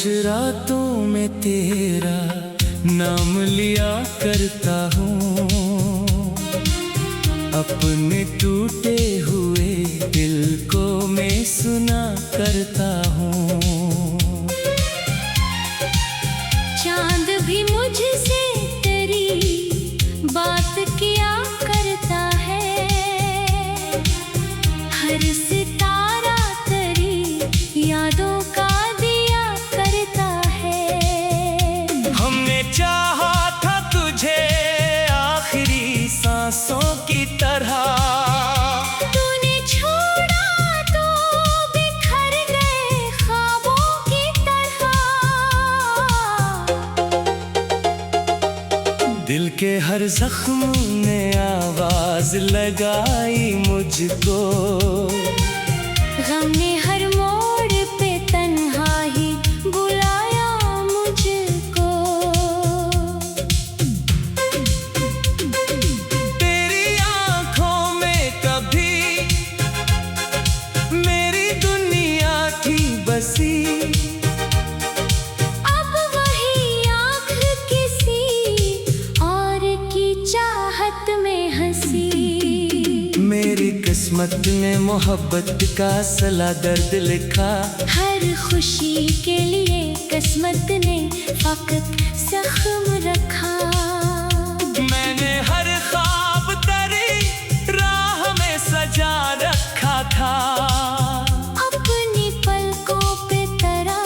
रातों में तेरा नाम लिया करता हूँ, अपने टूटे हुए दिल को मैं सुना करता हूँ। चांद भी मुझसे तेरी बात किया करता है, हर सितारा तेरी यादों का दिया करता है। हमने चाहा था तुझे आखिरी सांसों की तरह, तूने छोड़ा तो बिखर गए ख्वाबों की तरह। दिल के हर जख्म ने आवाज लगाई मुझको, गम ने हर मोड़ पे तन्हा ही बुलाया मुझको। तेरी आंखों में कभी मेरी दुनिया थी बसी, अब वही आँख किसी और की चाहत में हंसी। मेरी किस्मत में मोहब्बत का सला दर्द लिखा, हर खुशी के लिए किस्मत ने फकत जख्म रखा। मैंने हर ख्वाब तेरी राह में सजा रखा था, अपनी पलकों पे तेरा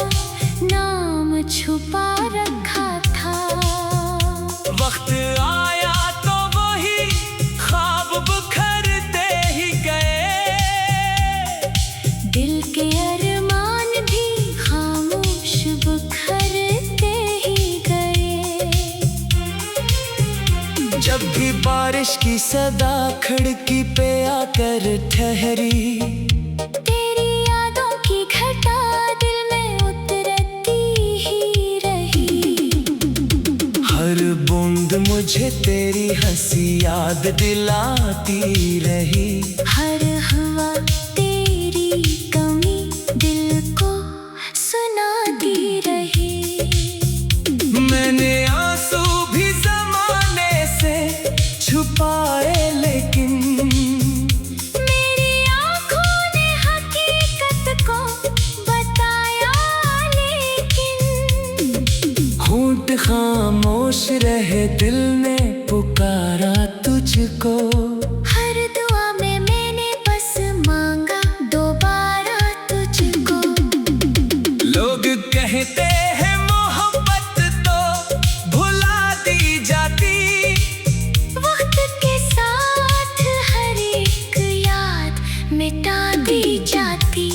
नाम छुपा रखा था। वक्त आया तो वही ख्वाब बिखरते ही गए, दिल के अरमान भी खामोश बिखरते ही गए। जब भी बारिश की सदा खिड़की पे आकर ठहरी, तेरी यादों की घटा दिल में उतरती ही रही। हर बूंद मुझे तेरी हंसी याद दिलाती रही। हर हवा तेरी कमी दिल को सुनाती रही। मैंने आंसू भी जमाने से छुपाए, लेकिन मेरी आँखों ने हकीकत को बताया, लेकिन होंठ खामोश रहे, दिल ने पुकारा तुझको। हर दुआ में मैंने बस मांगा दोबारा तुझको। लोग कहते हैं मोहब्बत तो भुला दी जाती, वक्त के साथ हर एक याद मिटा दी जाती।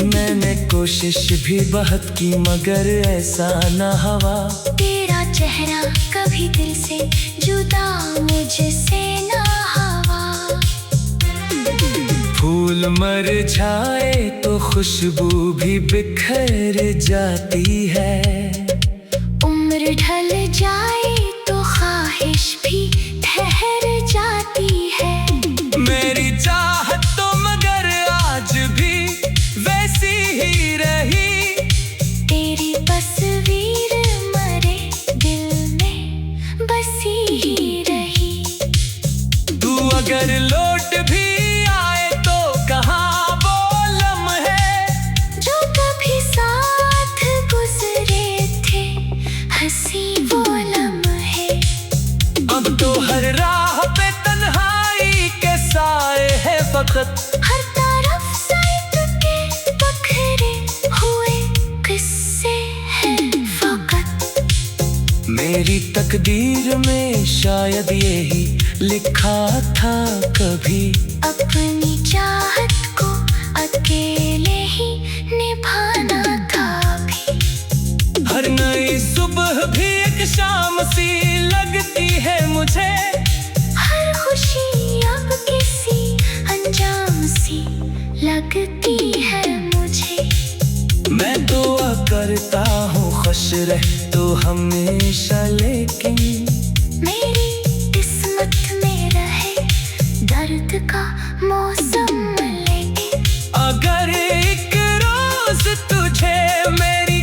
मैंने कोशिश भी बहुत की मगर ऐसा न हुआ, तेरा चेहरा कभी दिल से जुदा मुझसे ना हुआ। फूल मर जाए तो खुशबू भी बिखर जाती है, उम्र ढल जाए तो ख्वाहिश भी ठहर जाती है। मेरी चाहत तो मगर आज भी वैसी ही रही, तेरी तस्वीर मरे दिल में बसी ही रही। तू अगर लौट भी आए तो कहाँ वो लम्हे जो कभी साथ गुजरे थे, हंसी वो लम्हे। अब तो हर राह पे तन्हाई के साए है फकत, हर तरफ साइड के बखरे हुए किस्से हैं फकत। मेरी तकदीर में शायद यही लिखा था कभी, अपनी चाहत को अकेले ही निभाना था भी। हर नई सुबह भी एक शाम सी लगती है मुझे, हर खुशी अब किसी अंजाम सी लगती है मुझे। मैं दुआ करता हूँ खुश रह तो हमेशा, लेकिन मेरी किस्मत में रहे दर्द का मौसम, लेकिन अगर एक रोज तुझे मेरी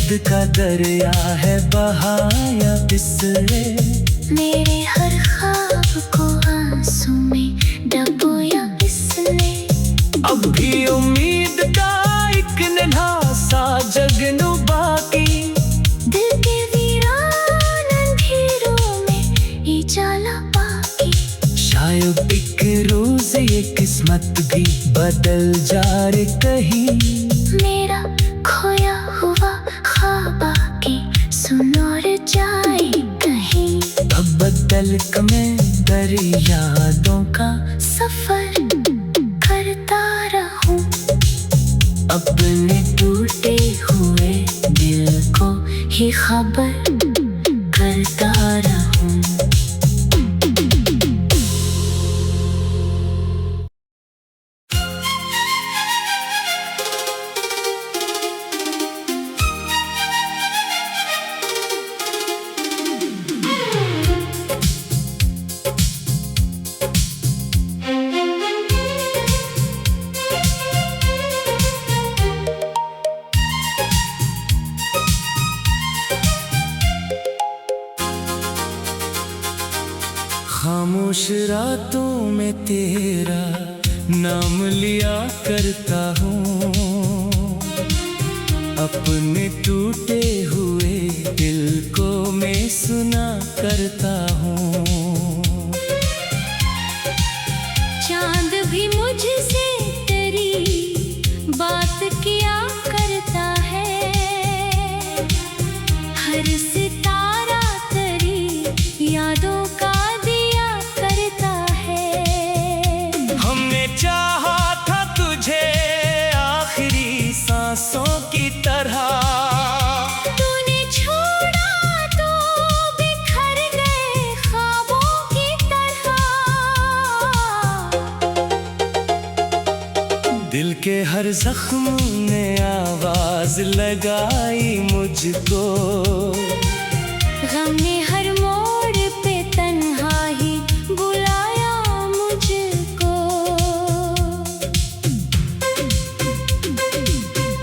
दर्द का दरिया है बहाया बिसरे। मेरे हर ख्वाब को आंसू में डुबोया इसने। अब भी उम्मीद का एक नन्हा सा जगनू बाकी। दिल के वीरान अंधेरों में ये जाला बाकी। शायद एक रोज ये किस्मत भी बदल जाए कहीं। मेरा खोया हुआ ख्वाब आके सुन और जाए कहीं। अब बदल में दरी यादों का सफर करता रहूं। अपने टूटे हुए दिल को ही खबर करता रहूं। खामोश रातों में तेरा नाम लिया करता हूँ। अपने टूटे हुए दिल को मैं सुना करता हूँ। चांद भी मुझसे तेरी बात किया करता है। हर सितारा तेरी यादों का दिया करता है। हमने चाहा था तुझे आखिरी सांसों की तरह। तूने छोड़ा तो बिखर गए ख्वाबों की तरह। दिल के हर जख्म ने आवाज लगाई मुझको। गम ने हर मोड़ पे तन्हा ही बुलाया मुझको।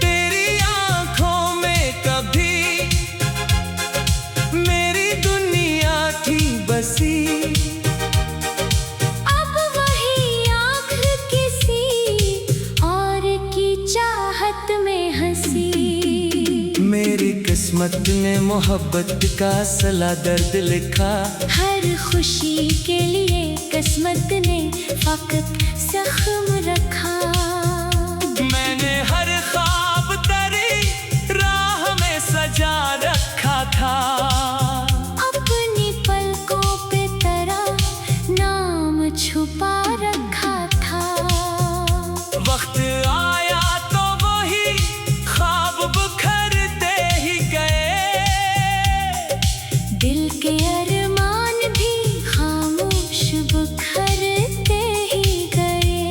तेरी आंखों में कभी मेरी दुनिया थी बसी। अब वही आँख किसी और की चाहत में हंसी। मेरी किस्मत ने मोहब्बत का सला दर्द लिखा। हर खुशी के लिए किस्मत ने वक्त जख्म रखा। मैंने हर ख्वाब तेरी राह में सजा रखा था। अपनी पलकों पे तेरा नाम छुपा रखा था। वक्त आया तो वही ख्वाब बिखरते ही गए। दिल के अरमान भी खामोश बिखरते ही गए।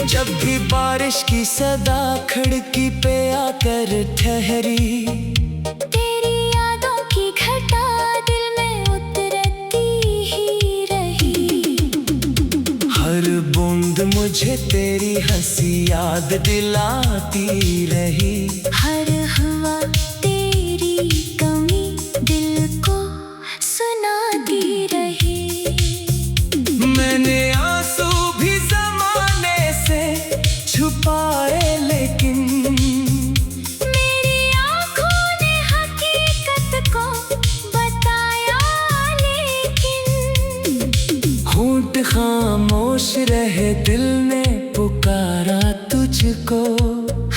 जब भी बारिश की सदा खिड़की पे आकर ठहरी। तेरी यादों की घटा दिल में उतरती ही रही। हर बूंद मुझे तेरी हंसी याद दिलाती रही। हर हवा तेरी कमी दिल को सुनाती रही। मैंने आंसू भी जमाने से छुपाए लेकिन मेरी आँखों ने हकीकत को बताया लेकिन। होंठ खामोश रहे दिल ने पुकारा तुझको।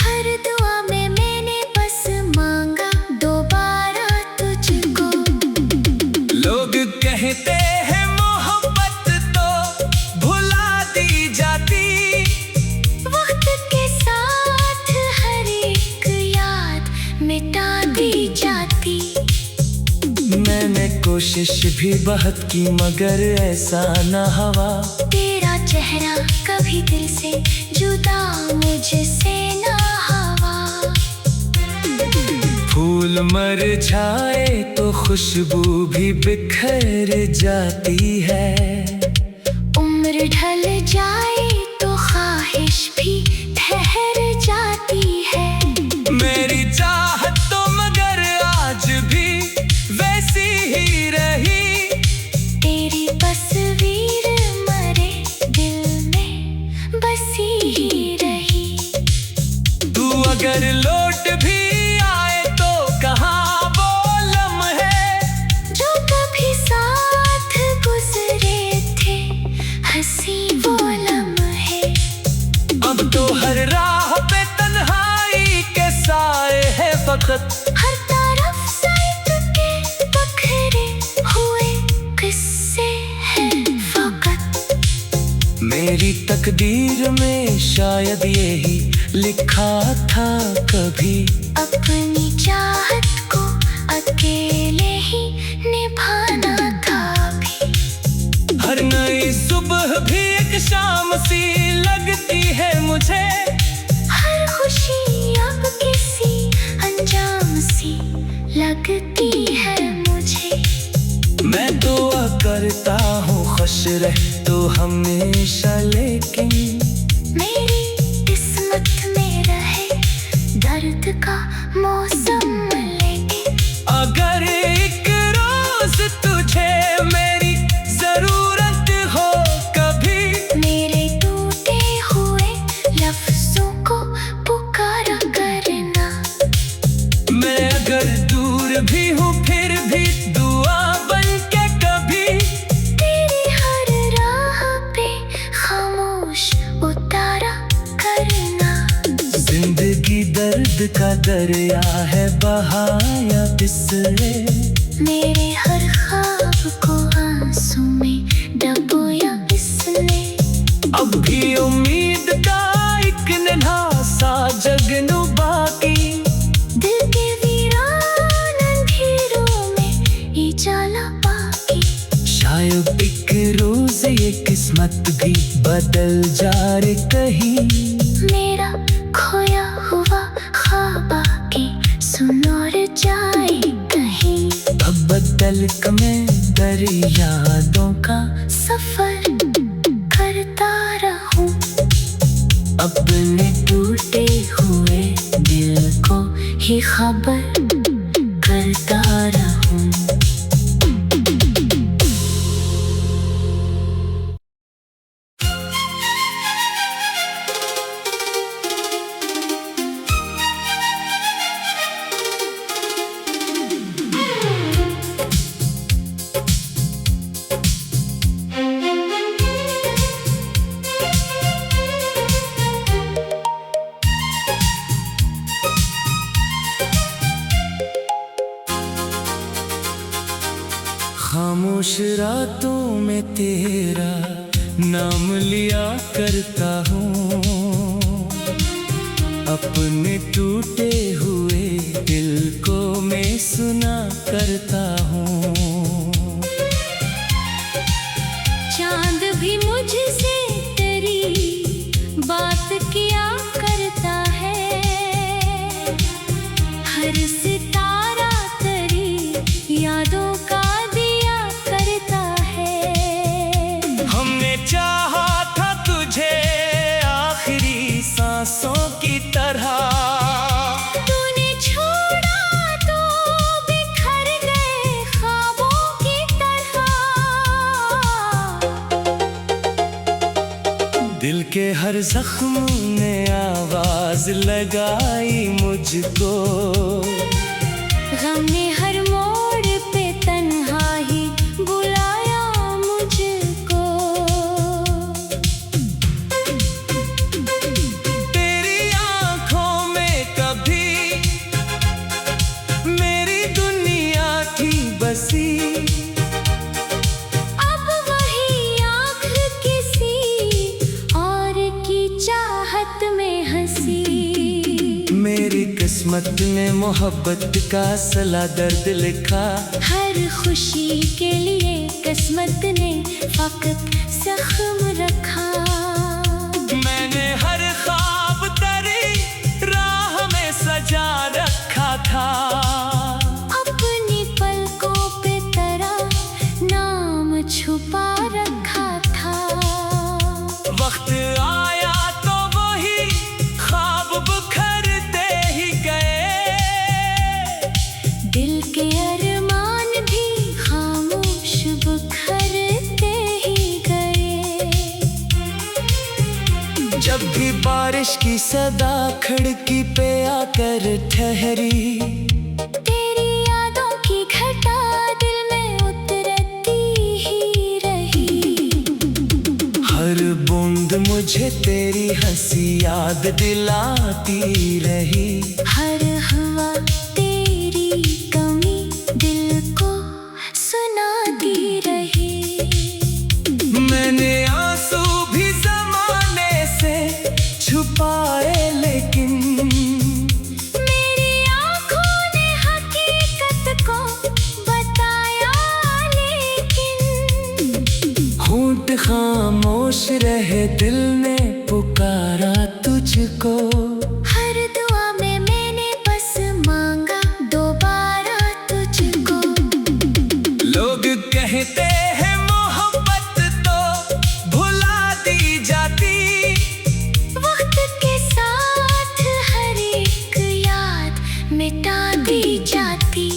हर दुआ में मैंने बस मांगा दोबारा तुझको। लोग कहते हैं मोहब्बत तो भुला दी जाती। वक्त के साथ हर एक याद मिटा दी जाती। मैंने कोशिश भी बहुत की मगर ऐसा न हुआ। तेरा चेहरा कभी दिल से जुदा मुझसे ना हुआ। फूल मर जाए तो खुशबू भी बिखर जाती है। उम्र ढल जाए तो ख्वाहिश भी ठहर जाती है। मेरे अगर लौट भी आए तो कहाँ वो लम्हे जो कभी साथ गुजरे थे, हंसी वो लम्हे। अब तो हर राह पे तन्हाई के साए है फकत, हर तरफ साइड के बखरे हुए किस्से हैं फकत। मेरी तकदीर में शायद यही लिखा था कभी, अपनी चाहत को अकेले ही निभाना था भी। हर नई सुबह भी एक शाम सी लगती है मुझे, हर खुशी अब किसी अंजाम सी लगती है मुझे। मैं दुआ करता हूँ खुश रह तो हमेशा, लेकिन मेरी किस्मत में रहे दर्द का मौसम। लेकिन अगर एक रोज तुझे मेरी जरूरत हो कभी, मेरे टूटे हुए लफ्जों को पुकारा करना। मैं अगर दूर भी हूँ फिर भी दुआ बन के कभी तेरी हर राह पे खामोश उतारा करना। जिंदगी दर्द का दरिया है बहाया बिसरे, मेरे हर ख्वाब को आंसू में डुबोया इसने। अब भी उम्मीद का एक नन्हा सा जगनू बाकी, दिल के वीरान अंधेरों में उजाला बाकी। शायद एक रोज ये किस्मत भी बदल जाए कहीं, मेरा खोया हुआ ख्वाब आके सुन और जाए कहीं। अब बदल के मैं दरियादों का सफर करता रहूं, अपने टूटे हुए दिल को ही खबर करता रहूं। खामोश रातों में तेरा नाम लिया करता हूँ, अपने टूटे हुए दिल को मैं सुना करता हूँ। चांद भी मुझसे तेरी बात किया करता है, हर सितारा तेरी यादों का दिया करता है। हमने चाहा था तुझे आखिरी सांसों की तरह, तूने छोड़ा तो बिखर गए ख्वाबों की तरह। दिल के हर जख्म ने आवाज लगाई मुझको, गम ने हर मोड़ पे तन्हा ही बुलाया मुझको। तेरी आंखों में कभी मेरी दुनिया थी बसी, अब वही आँख किसी और की चाहत में हंसी। मेरी किस्मत ने मोहब्बत का असला दर्द लिखा, हर खुशी के लिए किस्मत ने वक्त जख्म रखा। मैंने हर ख्वाब तेरी राह में सजा रखा था, अपनी पलकों पे तेरा नाम छुपा रखा था। वक्त आया तो वही ख्वाब बिखरते ही गए, दिल के अरमान भी खामोश बिखरते ही गए। जब भी बारिश की सदा खिड़की पे आकर ठहरी, तेरी यादों की घटा दिल में उतरती ही रही। हर बूंद मुझे तेरी हंसी याद दिलाती रही। हर हवा तेरी कमी दिल को सुनाती रही। मैंने आंसू भी जमाने से छुपाए, लेकिन मेरी आँखों ने हकीकत को बताया, लेकिन होंठ खामोश रहे, दिल ने पुकारा तुझको। हर दुआ में मैंने बस मांगा दोबारा तुझको। लोग कहते हैं मोहब्बत तो भुला दी जाती, वक्त के साथ हर एक याद मिटा दी जाती।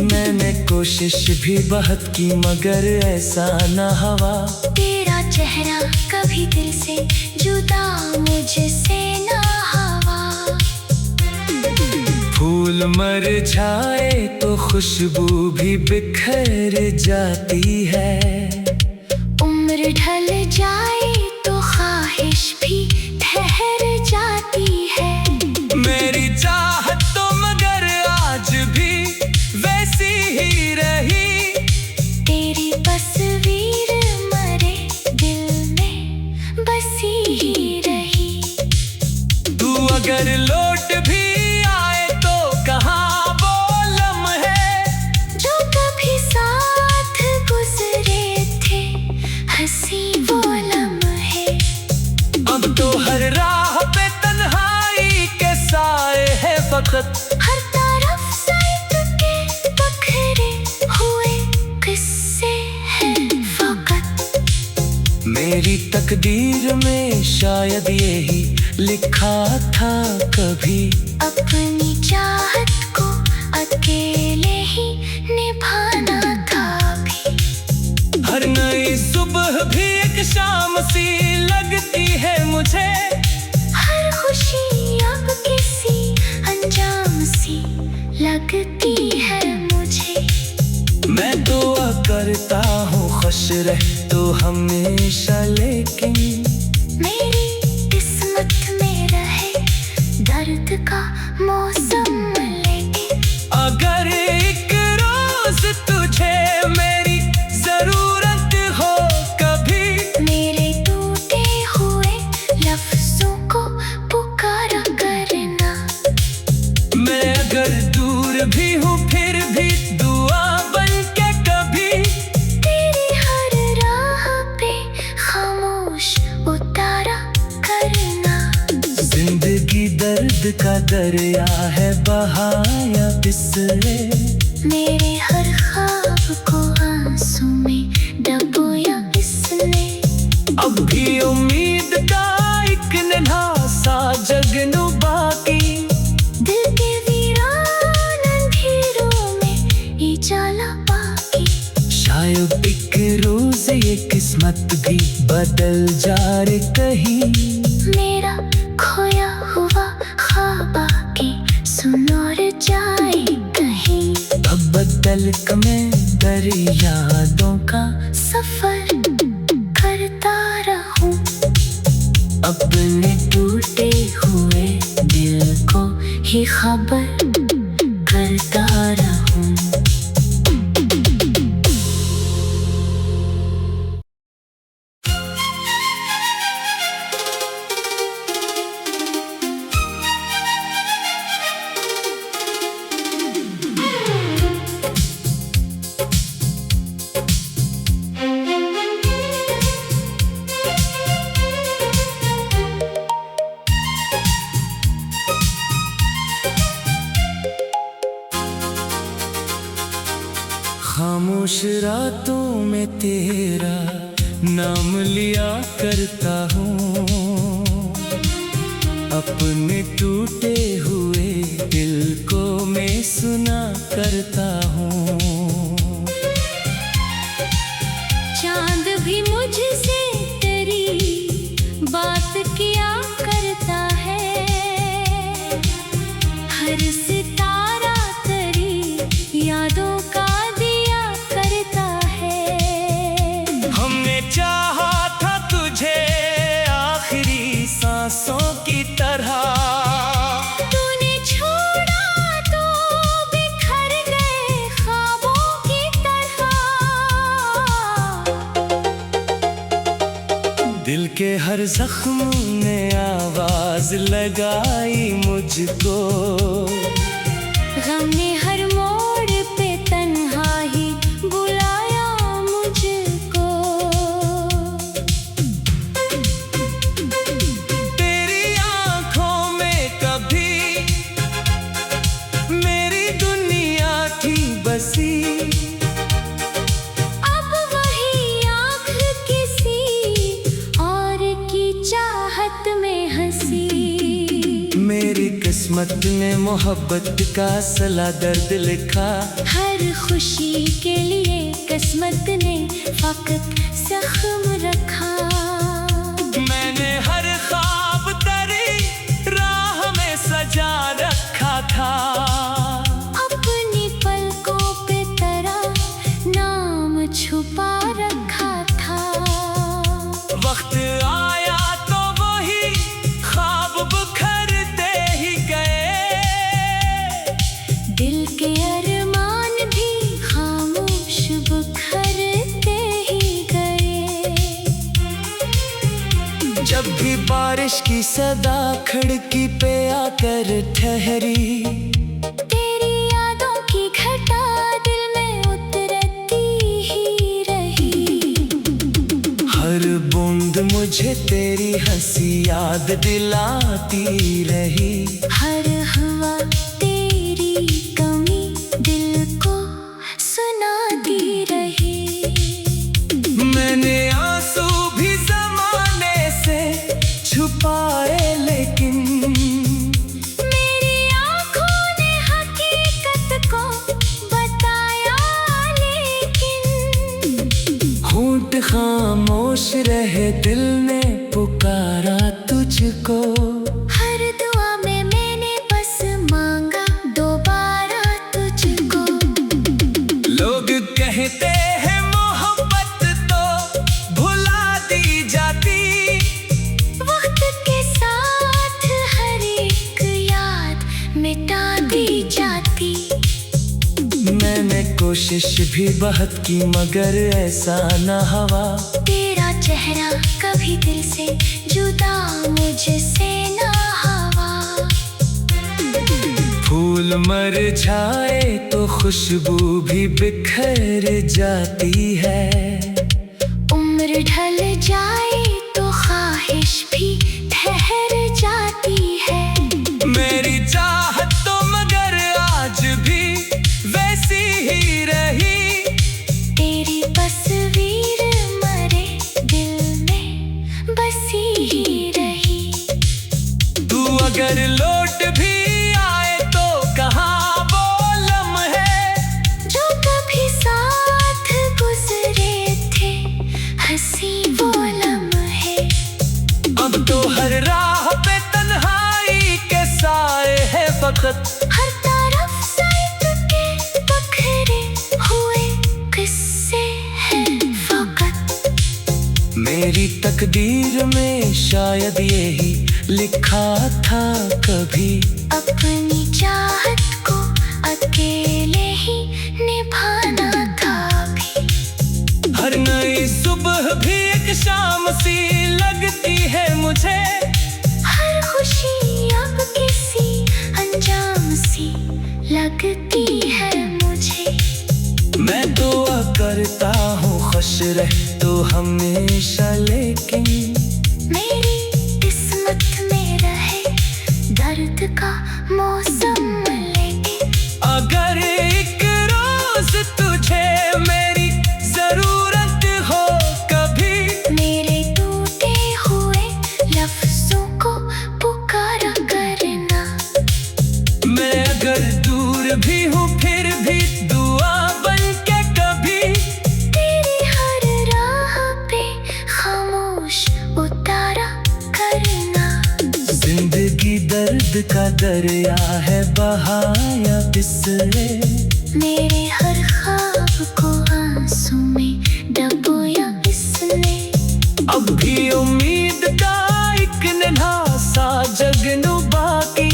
मैंने कोशिश भी बहुत की मगर ऐसा न हुआ। तेरा चेहरा कभी दिल से जुदा मुझसे ना हुआ। फूल मर जाए तो खुशबू भी बिखर जाती है। उम्र ढल जाए तो ख्वाहिश भी ठहर जाती है। मेरी चाहत तो मगर आज भी वैसी ही रही। तेरी तस्वीर मरे दिल में बसी ही रही। तू अगर लौट भी आए तो कहाँ वो लम्हे जो कभी साथ गुजरे थे, हंसी वो लम्हे। अब तो हर राह पे तन्हाई के साए है फकत। हर तरफ सर्द के बखरे हुए किस्से हैं फकत। मेरी तकदीर में शायद यही लिखा था कभी, अपनी चाहत को अकेले ही निभाना था भी। हर नई सुबह भी एक शाम सी लगती है मुझे। हर खुशी अब किसी अंजाम सी लगती है मुझे। मैं दुआ करता हूँ खुश रह तो हमेशा, लेकिन मेरी किस्मत में रहे दर्द का मौसम, लेकिन अगर एक रोज तुझे मेरी जरूरत हो कभी, मेरे टूटे हुए लफ्जों को पुकारा करना। मैं अगर दूर भी हूँ फिर भी दुआ बन के कभी तेरी हर राह पे खामोश उतारा करना। जिंदगी दर्द का दरिया है बहाया बिसरे। मेरे हर ख्वाब को आंसू में डुबोया इसने। अब भी उम्मीद का एक नन्हा सा जगनू बाकी, दिल के वीरान अंधेरों में उजाला बाकी। शायद एक रोज ये किस्मत भी बदल जाए कहीं। मेरा खोया हुआ ख्वाब आके सुन और जाए कहीं। अब बदल के मैं दरियादों का सफर करता रहूं। अपने टूटे हुए दिल को ही खबर करता रहूं। खामोश रातों में तेरा नाम लिया करता हूँ। अपने टूटे हुए दिल को मैं सुना करता हूँ। चांद भी मुझसे तेरी बात दिल के हर जख्म ने आवाज लगाई मुझको, गम ने हर मोड़ पे तन्हा ही बुलाया मुझको। तेरी आंखों में कभी मेरी दुनिया थी बसी, मेरी किस्मत ने मोहब्बत का असला दर्द लिखा। हर खुशी के लिए किस्मत ने वक्त जख्म रखा। मैंने हर ख्वाब तेरी राह में सजा रखा था, अपनी पलकों पे तेरा नाम छुपा रखा था। वक्त आया तो वही ख्वाब बिखरते ही गए, दिल के अरमान भी खामोश बिखरते ही गए। जब भी बारिश की सदा खिड़की पे आकर ठहरी, तेरी यादों की घटा दिल में उतरती ही रही। हर बूंद मुझे तेरी हंसी याद दिलाती रही। हर हवा तेरी कमी दिल को सुनाती रही। मैंने आंसू भी ज़माने से छुपाए, लेकिन मेरी आँखों ने हकीकत को बताया, लेकिन होंठ खामोश रहे, दिल ने पुकारा तुझको। हर दुआ में मैंने बस मांगा दोबारा तुझको। लोग कहते हैं मोहब्बत तो भुला दी जाती, वक्त के साथ हर एक याद मिटा दी जाती। मैंने कोशिश भी बहुत की मगर ऐसा न हुआ। तेरा चेहरा कभी दिल से जुदा मुझसे ना हुआ। फूल मर जाए तो खुशबू भी बिखर जाती है, उम्र ढल जाए तो ख्वाहिश भी ठहर जाती है। मेरी चाहत तो मगर आज भी वैसी ही रही, तेरी तस्वीर मरे दिल में बसी ही रही। तू अगर लौट भी आए तो कहाँ वो लम्हे जो कभी साथ गुजरे थे, हंसी वो लम्हे। अब तो हर राह पे तन्हाई के साए है फकत, हर तरफ सिर्फ के बखरे हुए किस्से हैं फकत। मेरी तकदीर में शायद यही लिखा था कभी, अपनी चाहत को अकेले ही निभाना था भी। हर नई सुबह भी एक शाम सी लगती है मुझे, हर खुशी अब किसी अंजाम सी लगती है मुझे। मैं दुआ करता हूँ खुश रह तो हमेशा, लेकिन मेरी किस्मत में रहे दर्द का मौसम। लेकिन अगर एक रोज तुझे मेरी जरूरत हो कभी, मेरे टूटे हुए लफ्जों को पुकारा करना। मैं अगर दूर भी हूँ फिर भी दुआ बन के कभी तेरी हर राह पे खामोश उतारा करना। जिंदगी दर्द का दरिया है बहाया फिसले, मेरे हर ख्वाब को आंसू में डुबोया इसने। अब भी उम्मीद का एक नन्हा सा जगनू बाकी,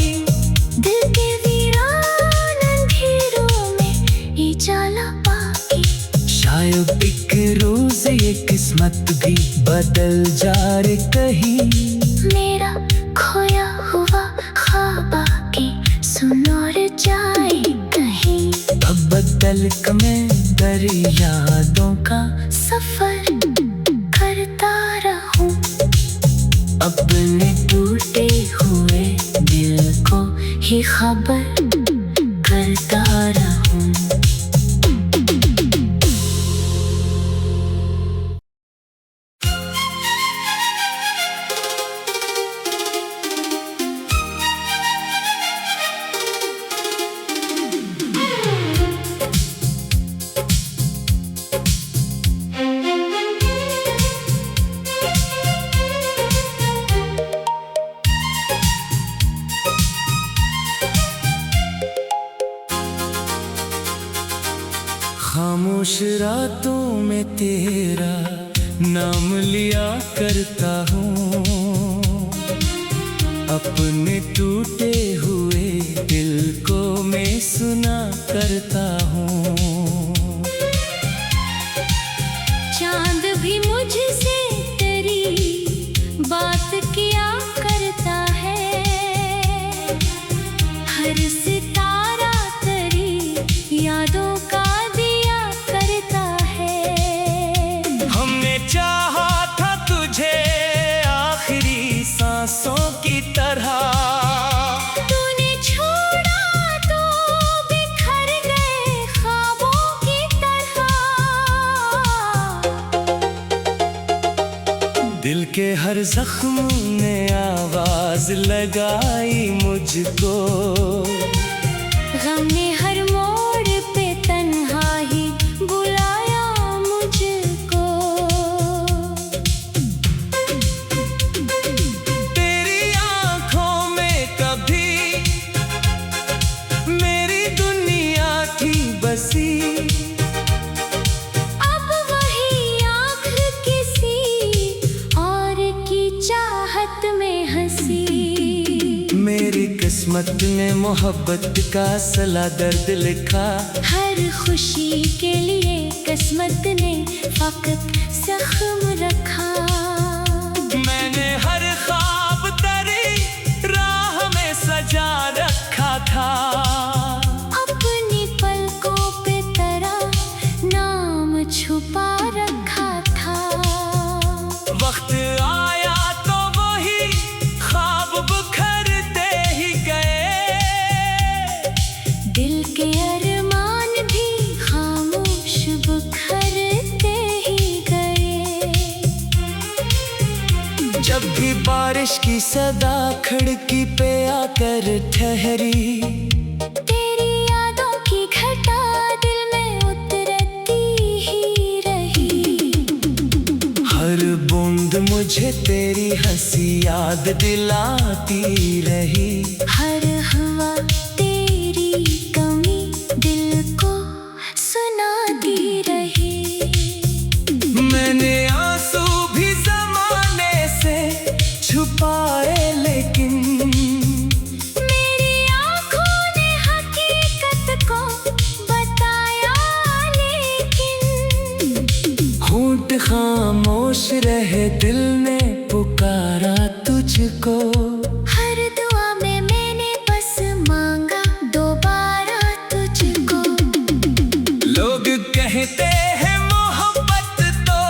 दिल के वीरान अंधेरों में उजाला बाकी। शायद एक रोज से ये किस्मत भी बदल जा रे कहीं। मेरा खोया हुआ ख्वाब आके सुन और जाए कहीं। अब बदल के मैं यादों का सफर करता रहूं। अपने टूटे हुए दिल को ही खबर करता रहूं। खामोश रातों में तेरा नाम लिया करता हूँ। अपने टूटे हुए दिल को मैं सुना करता हूँ। चांद भी मुझसे तेरी बात किया करता है। हर सितारा तेरी यादों का चाहा था तुझे आखिरी सांसों की तरह। तूने छोड़ा तो बिखर गए ख्वाबों की तरह। दिल के हर जख्म ने आवाज लगाई मुझको। गम ने हर मोड़ पे तन्हाई बुलाया मुझको। तेरी आंखों में कभी मेरी दुनिया थी बसी। अब वही आँख किसी और की चाहत में हंसी। मेरी किस्मत में मोहब्बत का सला दर्द लिखा। हर खुशी के लिए किस्मत ने वक्त जख्म रखा। मैंने हर ख्वाब तेरी राह में सजा रखा था। अपनी पलकों पे तेरा नाम छुपा रखा था। वक्त आया तो वही ख्वाब बिखरते ही गए। दिल के अरमान भी खामोश बिखरते ही गए। जब भी बारिश की सदा खिड़की पे आकर ठहरी। तेरी यादों की घटा दिल में उतरती ही रही। हर बूंद मुझे तेरी हंसी याद दिलाती रही। हर हवा तेरी कमी दिल को सुनाती रही। मैंने आंसू भी जमाने से छुपाए लेकिन मेरी आँखों ने हकीकत को बताया लेकिन। होंठ खामोश रहे दिल ने पुकारा तुझको। हर दुआ में मैंने बस मांगा दोबारा तुझको। लोग कहते हैं मोहब्बत तो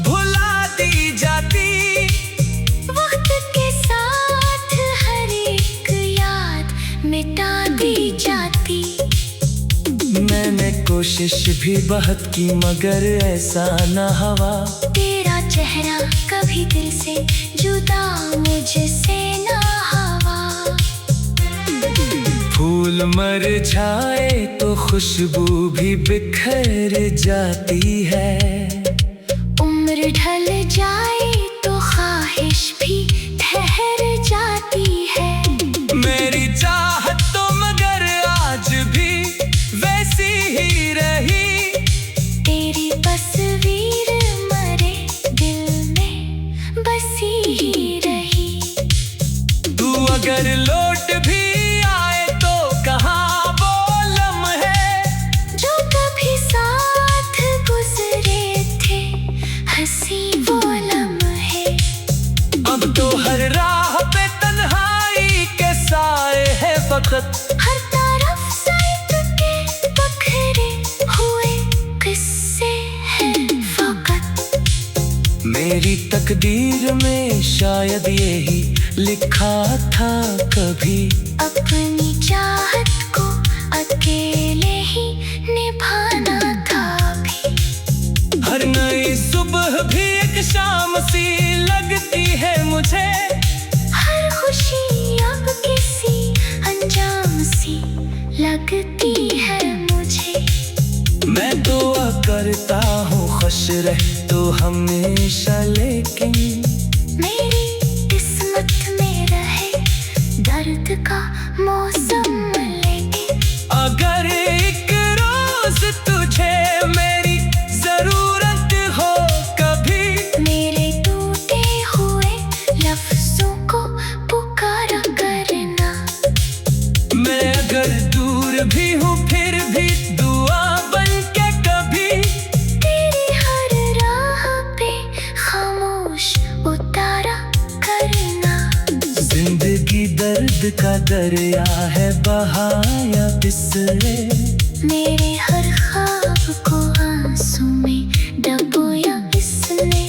भुला दी जाती। वक्त के साथ हर एक याद मिटा दी जाती। मैंने कोशिश भी बहुत की मगर ऐसा न हुआ। तेरा चेहरा कभी दिल से जुदा मुझसे ना हुआ। फूल मर जाए तो खुशबू भी बिखर जाती है। उम्र ढल जाए तो ख्वाहिश भी ठहर जाती है। मेरी चाहत तो मगर आज भी वैसी ही रही। तेरी तस्वीर मरे दिल में बसी ही रही। तू अगर लौट भी आए तो कहाँ वो लम्हे जो कभी साथ गुजरे थे वक्त। हर तरफ सर्द के बखरे हुए किस्से हैं फकत। मेरी तकदीर में शायद यही लिखा था कभी, अपनी चाहत को अकेले ही निभाना था भी। हर नई सुबह भी एक शाम सी लगती है मुझे, हर खुशी अब किसी अंजाम सी लगती है मुझे। मैं दुआ करता हूँ खुश रह तो हमेशा, लेकिन मेरी किस्मत में रहे दर्द का मौसम। लेकिन अगर एक रोज तुझे मेरी जरूरत हो कभी, मेरे टूटे हुए लफ्जों को पुकारा करना। मैं अगर दूर भी हूँ फिर भी दुआ बन के कभी, तेरी हर राह पे खामोश उतारा करना। जिंदगी दर्द का दरिया है बहाया बिसरे, मेरे हर ख्वाब को आंसू में डुबोया इसने।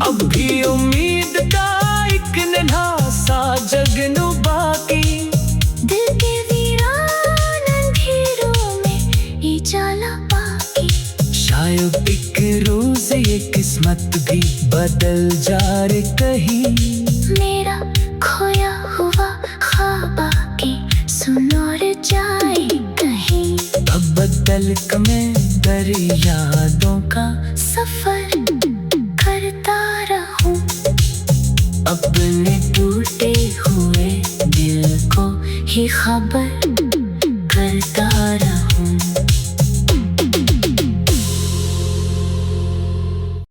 अब भी उम्मीद का एक नन्हा सा जगनू बाकी, दिल के वीरान अंधेरों में उजाला बाकी। शायद एक रोज ये किस्मत भी बदल जाए कहीं। मेरा खोया हुआ ख्वाब आके सुन और जाए कहीं। अब बदल के मैं दरियादों का सफर करता रहूं, अपने टूटे हुए दिल को ही खबर